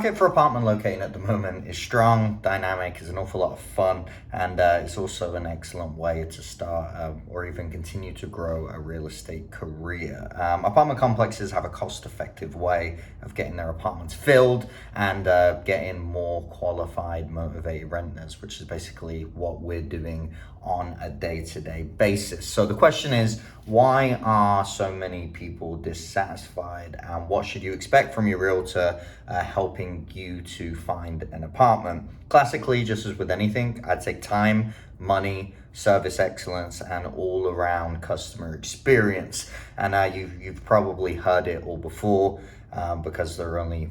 market for apartment locating at the moment is strong, dynamic, is an awful lot of fun, and it's also an excellent way to start or even continue to grow a real estate career. Apartment complexes have a cost-effective way of getting their apartments filled and getting more qualified, motivated renters, which is basically what we're doing on a day-to-day basis. So the question is, why are so many people dissatisfied, and what should you expect from your realtor helping you to find an apartment? Classically, just as with anything, I'd say time, money, service excellence, and all around customer experience. And you've probably heard it all before because there are only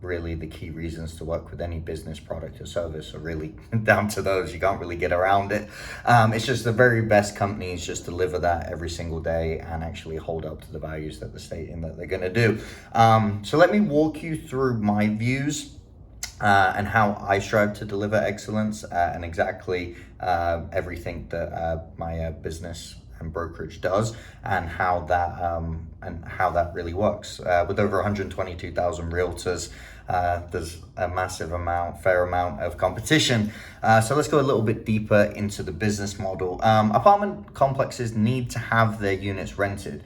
really the key reasons to work with any business, product, or service are really down to those. You can't really get around it. It's just the very best companies just deliver that every single day and actually hold up to the values that they're stating that they're going to do. So let me walk you through my views and how I strive to deliver excellence and exactly everything that my business and brokerage does, and how that really works. With over 122,000 realtors, there's a fair amount of competition. So let's go a little bit deeper into the business model. Apartment complexes need to have their units rented.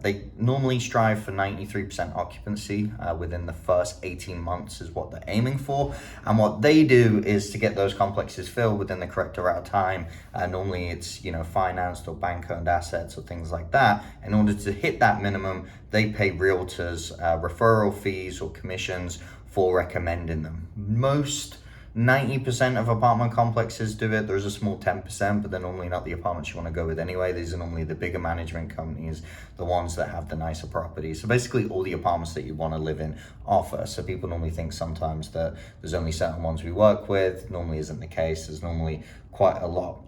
They normally strive for 93% occupancy within the first 18 months is what they're aiming for. And what they do is to get those complexes filled within the correct amount of time. Normally it's, financed or bank-owned assets or things like that. In order to hit that minimum, they pay realtors referral fees or commissions for recommending them. Most 90% of apartment complexes do it. There's a small 10%, but they're normally not the apartments you want to go with anyway. These are normally the bigger management companies, the ones that have the nicer properties. So basically all the apartments that you want to live in offer. So people normally think sometimes that there's only certain ones we work with. Normally isn't the case. There's normally quite a lot.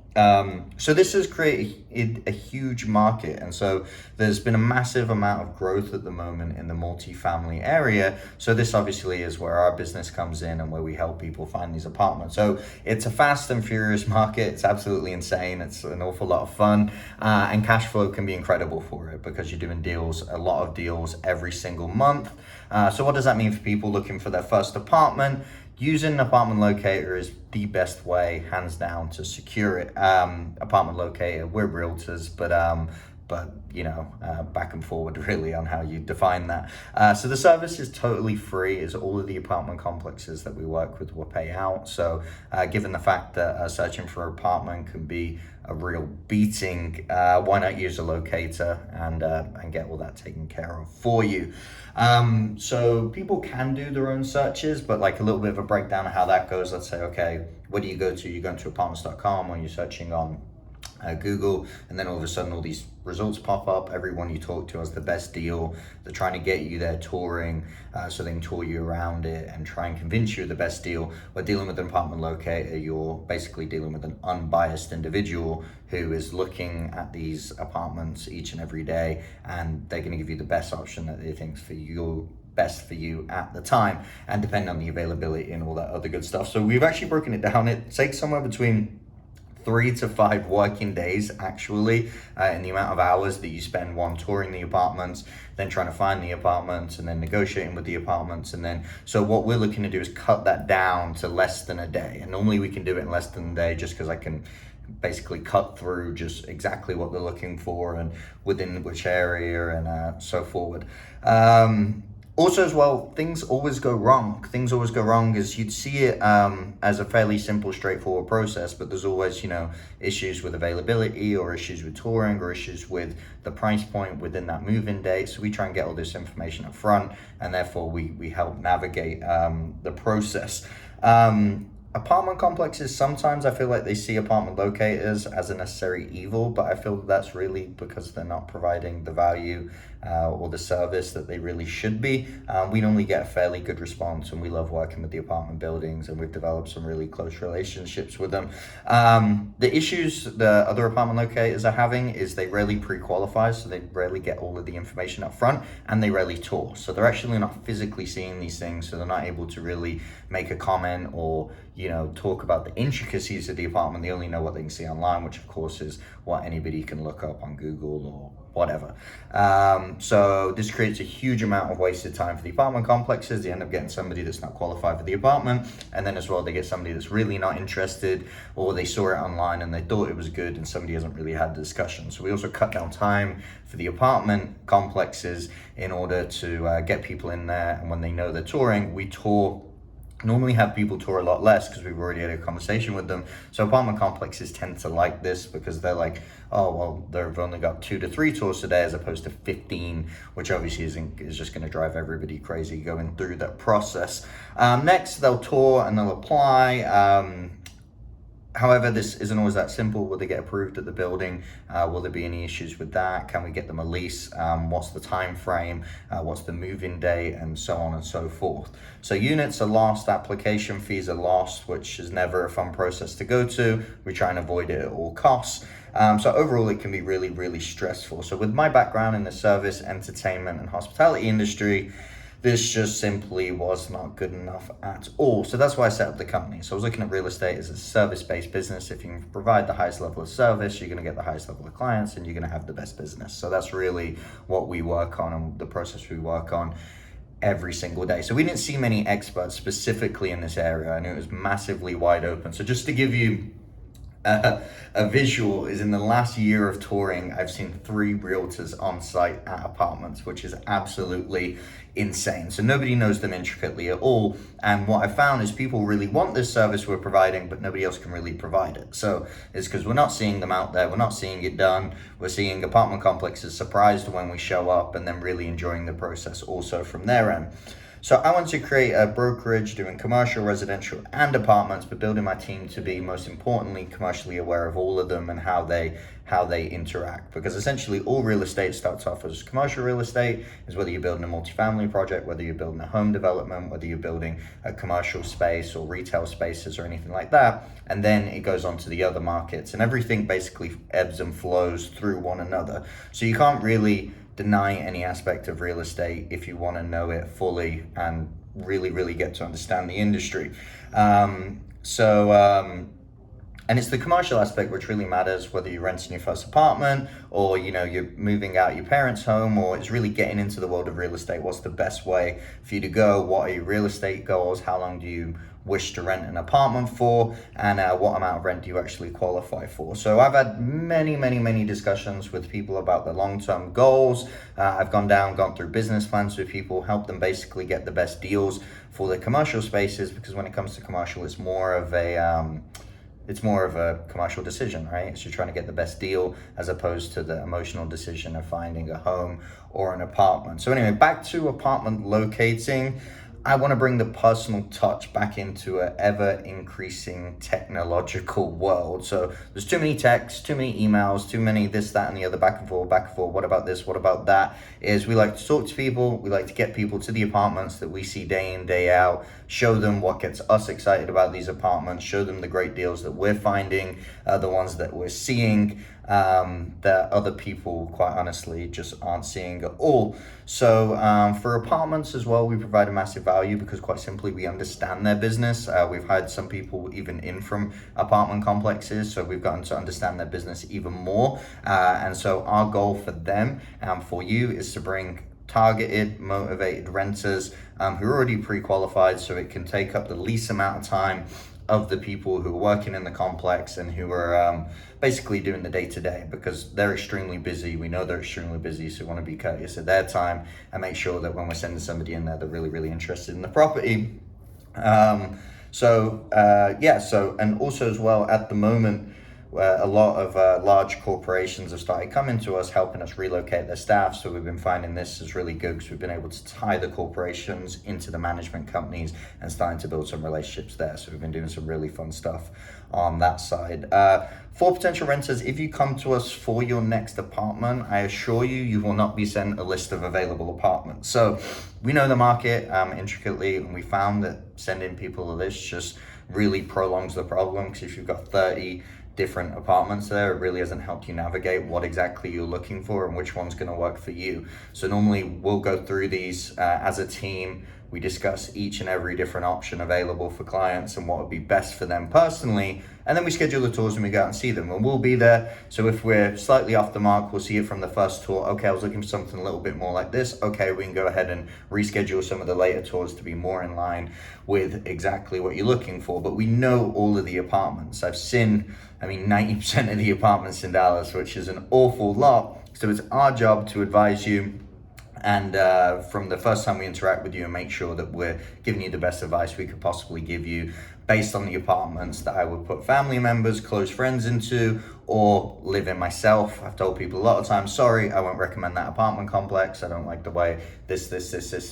So this has created a huge market, and so there's been a massive amount of growth at the moment in the multifamily area. So this obviously is where our business comes in and where we help people find these apartments. So it's a fast and furious market. It's absolutely insane. It's an awful lot of fun, and cash flow can be incredible for it because you're doing a lot of deals every single month. So what does that mean for people looking for their first apartment? Using an apartment locator is the best way, hands down, to secure it. Apartment locator, we're realtors, but back and forward really on how you define that. So the service is totally free, as all of the apartment complexes that we work with will pay out. So given the fact that searching for an apartment can be a real beating, why not use a locator and get all that taken care of for you? So people can do their own searches, but like a little bit of a breakdown of how that goes. Let's say, okay, where do you go to? You're going to apartments.com, or you're searching on Google, and then all of a sudden all these results pop up. Everyone you talk to has the best deal. They're trying to get you there touring, so they can tour you around it and try and convince you of the best deal. We're dealing with an apartment locator. You're basically dealing with an unbiased individual who is looking at these apartments each and every day, and they're going to give you the best option that they think is best for you at the time, and depending on the availability and all that other good stuff. So we've actually broken it down. It takes somewhere between 3 to 5 working days actually in the amount of hours that you spend touring the apartments, then trying to find the apartments, and then negotiating with the apartments. And then so what we're looking to do is cut that down to less than a day, and normally we can do it in less than a day just because I can basically cut through just exactly what they're looking for and within which area and so forward. Also as well, things always go wrong. Things always go wrong as you'd see it as a fairly simple, straightforward process, but there's always, issues with availability, or issues with touring, or issues with the price point within that move-in date. So we try and get all this information up front, and therefore we help navigate the process. Apartment complexes, sometimes I feel like they see apartment locators as a necessary evil, but I feel that's really because they're not providing the value or the service that they really should be. We normally get a fairly good response, and we love working with the apartment buildings, and we've developed some really close relationships with them. The issues the other apartment locators are having is they rarely pre-qualify, so they rarely get all of the information up front, and they rarely tour. So they're actually not physically seeing these things, so they're not able to really make a comment or talk about the intricacies of the apartment. They only know what they can see online, which of course is what anybody can look up on Google or whatever. So this creates a huge amount of wasted time for the apartment complexes. They end up getting somebody that's not qualified for the apartment, and then as well they get somebody that's really not interested, or they saw it online and they thought it was good and somebody hasn't really had the discussion. So we also cut down time for the apartment complexes in order to get people in there, and when they know they're touring, we normally have people tour a lot less because we've already had a conversation with them. So apartment complexes tend to like this because they're like, oh, well, they've only got 2 to 3 tours today as opposed to 15, which obviously is just going to drive everybody crazy going through that process. Next, they'll tour and they'll apply. However, this isn't always that simple. Will they get approved at the building? Will there be any issues with that? Can we get them a lease? What's the time frame? What's the move-in date? And so on and so forth. So units are lost, application fees are lost, which is never a fun process to go to. We try and avoid it at all costs. So overall, it can be really, really stressful. So with my background in the service, entertainment, and hospitality industry, this just simply was not good enough at all. So that's why I set up the company. So I was looking at real estate as a service-based business. If you can provide the highest level of service, you're gonna get the highest level of clients and you're gonna have the best business. So that's really what we work on and the process we work on every single day. So we didn't see many experts specifically in this area, and it was massively wide open. So just to give you a visual, is in the last year of touring, I've seen 3 realtors on site at apartments, which is absolutely insane. So nobody knows them intricately at all. And what I found is people really want this service we're providing, but nobody else can really provide it. So it's because we're not seeing them out there. We're not seeing it done. We're seeing apartment complexes surprised when we show up and then really enjoying the process also from their end. So I want to create a brokerage doing commercial, residential, and apartments, but building my team to be, most importantly, commercially aware of all of them and how they interact. Because essentially all real estate starts off as commercial real estate, is whether you're building a multifamily project, whether you're building a home development, whether you're building a commercial space or retail spaces or anything like that. And then it goes on to the other markets, and everything basically ebbs and flows through one another. So you can't really deny any aspect of real estate if you want to know it fully and really get to understand the industry. And it's the commercial aspect which really matters, whether you're renting your first apartment or you're moving out your parents' home, or it's really getting into the world of real estate. What's the best way for you to go? What are your real estate goals? How long do you wish to rent an apartment for, and what amount of rent do you actually qualify for? So I've had many discussions with people about their long-term goals. I've gone through business plans with people, help them basically get the best deals for their commercial spaces, because when it comes to commercial, it's more of a commercial decision, right? So you're trying to get the best deal as opposed to the emotional decision of finding a home or an apartment. So anyway, back to apartment locating. I want to bring the personal touch back into an ever-increasing technological world. So there's too many texts, too many emails, too many this, that, and the other, back and forth, what about this, what about that, is we like to talk to people, we like to get people to the apartments that we see day in, day out, show them what gets us excited about these apartments, show them the great deals that we're finding, the ones that we're seeing, that other people, quite honestly, just aren't seeing at all. So for apartments as well, we provide a massive value because quite simply we understand their business. We've had some people even in from apartment complexes, so we've gotten to understand their business even more. And so our goal for them and for you is to bring targeted, motivated renters who are already pre-qualified, so it can take up the least amount of time of the people who are working in the complex and who are basically doing the day-to-day, because they're extremely busy. We know they're extremely busy, so we want to be courteous of their time and make sure that when we're sending somebody in there, they're really interested in the property. And also as well, at the moment, a lot of large corporations have started coming to us, helping us relocate their staff. So we've been finding this is really good because we've been able to tie the corporations into the management companies and starting to build some relationships there. So we've been doing some really fun stuff on that side. For potential renters, if you come to us for your next apartment, I assure you, you will not be sent a list of available apartments. So we know the market intricately, and we found that sending people a list just really prolongs the problem, because if you've got 30 different apartments there, it really hasn't helped you navigate what exactly you're looking for and which one's going to work for you. So normally we'll go through these as a team, We discuss each and every different option available for clients and what would be best for them personally. And then we schedule the tours and we go out and see them, and we'll be there. So if we're slightly off the mark, we'll see it from the first tour. Okay, I was looking for something a little bit more like this. Okay, we can go ahead and reschedule some of the later tours to be more in line with exactly what you're looking for. But we know all of the apartments. I've seen, 90% of the apartments in Dallas, which is an awful lot. So it's our job to advise you, and from the first time we interact with you, and make sure that we're giving you the best advice we could possibly give you based on the apartments that I would put family members, close friends into, or live in myself. I've told people a lot of times, sorry, I won't recommend that apartment complex. I don't like the way this,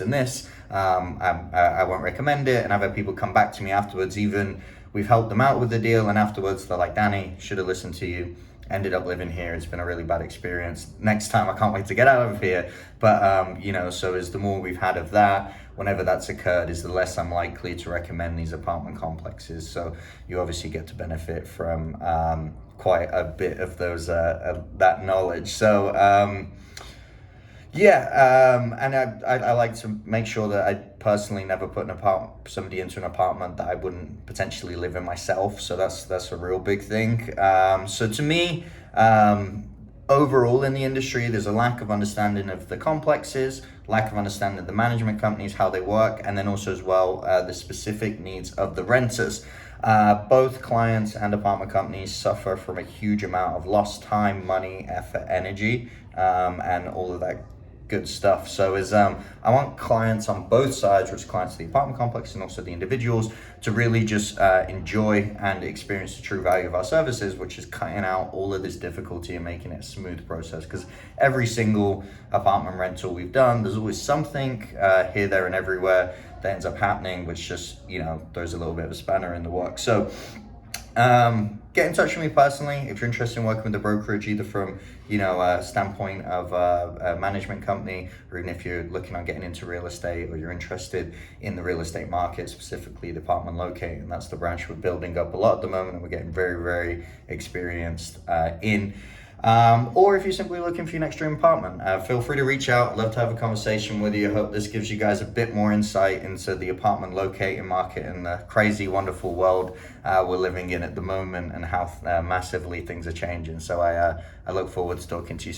and this. I won't recommend it. And I've had people come back to me afterwards, even we've helped them out with the deal, and afterwards they're like, Danny, should have listened to you. Ended up living here. It's been a really bad experience. Next time, I can't wait to get out of here. But, so as the more we've had of that, whenever that's occurred, is the less I'm likely to recommend these apartment complexes. So you obviously get to benefit from quite a bit of those that knowledge. So, and I like to make sure that I personally never put somebody into an apartment that I wouldn't potentially live in myself. So that's a real big thing. So to me, overall in the industry, there's a lack of understanding of the complexes, lack of understanding of the management companies, how they work, and then also as well the specific needs of the renters. Both clients and apartment companies suffer from a huge amount of lost time, money, effort, energy, and all of that good stuff. So I want clients on both sides, which clients of the apartment complex and also the individuals, to really just enjoy and experience the true value of our services, which is cutting out all of this difficulty and making it a smooth process. Because every single apartment rental we've done, there's always something here, there, and everywhere that ends up happening, which just throws a little bit of a spanner in the works. So get in touch with me personally if you're interested in working with a brokerage, either from a standpoint of a management company, or even if you're looking on getting into real estate, or you're interested in the real estate market, specifically the apartment locating. That's the branch we're building up a lot at the moment, and we're getting very, very experienced in. Or if you're simply looking for your next dream apartment, feel free to reach out. I'd love to have a conversation with you. I hope this gives you guys a bit more insight into the apartment locating market and the crazy, wonderful world we're living in at the moment, and how massively things are changing. So I look forward to talking to you soon.